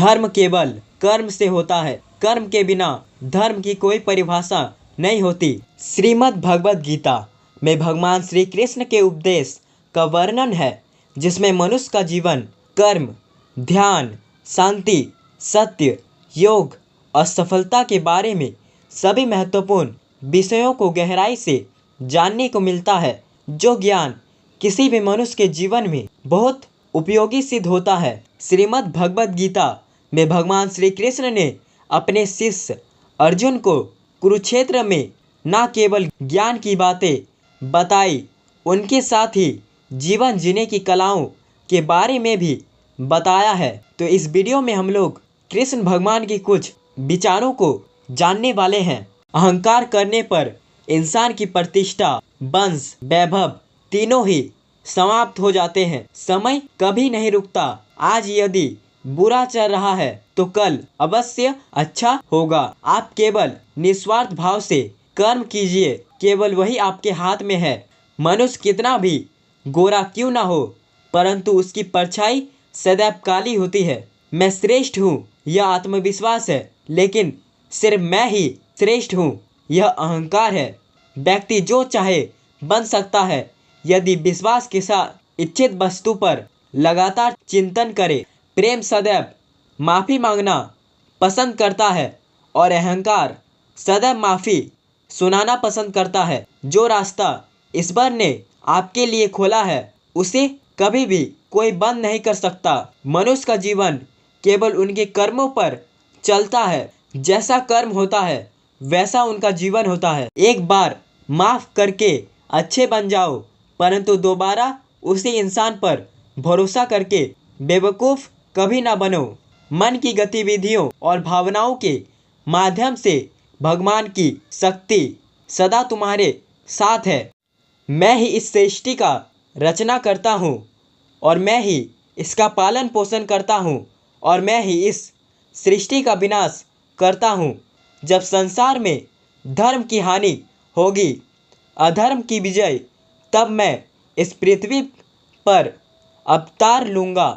धर्म केवल कर्म से होता है, कर्म के बिना धर्म की कोई परिभाषा नहीं होती। श्रीमद् भगवद गीता में भगवान श्री कृष्ण के उपदेश का वर्णन है, जिसमें मनुष्य का जीवन कर्म, ध्यान, शांति, सत्य, योग और सफलता के बारे में सभी महत्वपूर्ण विषयों को गहराई से जानने को मिलता है। जो ज्ञान किसी भी मनुष्य के जीवन में बहुत उपयोगी सिद्ध होता है। श्रीमद् भगवद गीता में भगवान श्री कृष्ण ने अपने शिष्य अर्जुन को कुरुक्षेत्र में न केवल ज्ञान की बातें बताई, उनके साथ ही जीवन जीने की कलाओं के बारे में भी बताया है। तो इस वीडियो में हम लोग कृष्ण भगवान की कुछ विचारों को जानने वाले हैं। अहंकार करने पर इंसान की प्रतिष्ठा, वंश, वैभव तीनों ही समाप्त हो जाते हैं। समय कभी नहीं रुकता। आज यदि बुरा चल रहा है तो कल अवश्य अच्छा होगा। आप केवल निस्वार्थ भाव से कर्म कीजिए, केवल वही आपके हाथ में है। मनुष्य कितना भी गोरा क्यों ना हो, परंतु उसकी परछाई सदैव काली होती है। मैं श्रेष्ठ हूँ, यह आत्मविश्वास है, लेकिन सिर्फ मैं ही श्रेष्ठ हूँ, यह अहंकार है। व्यक्ति जो चाहे बन सकता है यदि विश्वास के साथ इच्छित वस्तु पर लगातार चिंतन करे। प्रेम सदैव माफ़ी मांगना पसंद करता है और अहंकार सदैव माफ़ी सुनाना पसंद करता है। जो रास्ता ईश्वर ने आपके लिए खोला है उसे कभी भी कोई बंद नहीं कर सकता। मनुष्य का जीवन केवल उनके कर्मों पर चलता है। जैसा कर्म होता है वैसा उनका जीवन होता है। एक बार माफ़ करके अच्छे बन जाओ, परंतु दोबारा उसी इंसान पर भरोसा करके बेवकूफ़ कभी ना बनो। मन की गतिविधियों और भावनाओं के माध्यम से भगवान की शक्ति सदा तुम्हारे साथ है। मैं ही इस सृष्टि का रचना करता हूँ और मैं ही इसका पालन पोषण करता हूँ और मैं ही इस सृष्टि का विनाश करता हूँ। जब संसार में धर्म की हानि होगी, अधर्म की विजय, तब मैं इस पृथ्वी पर अवतार लूँगा।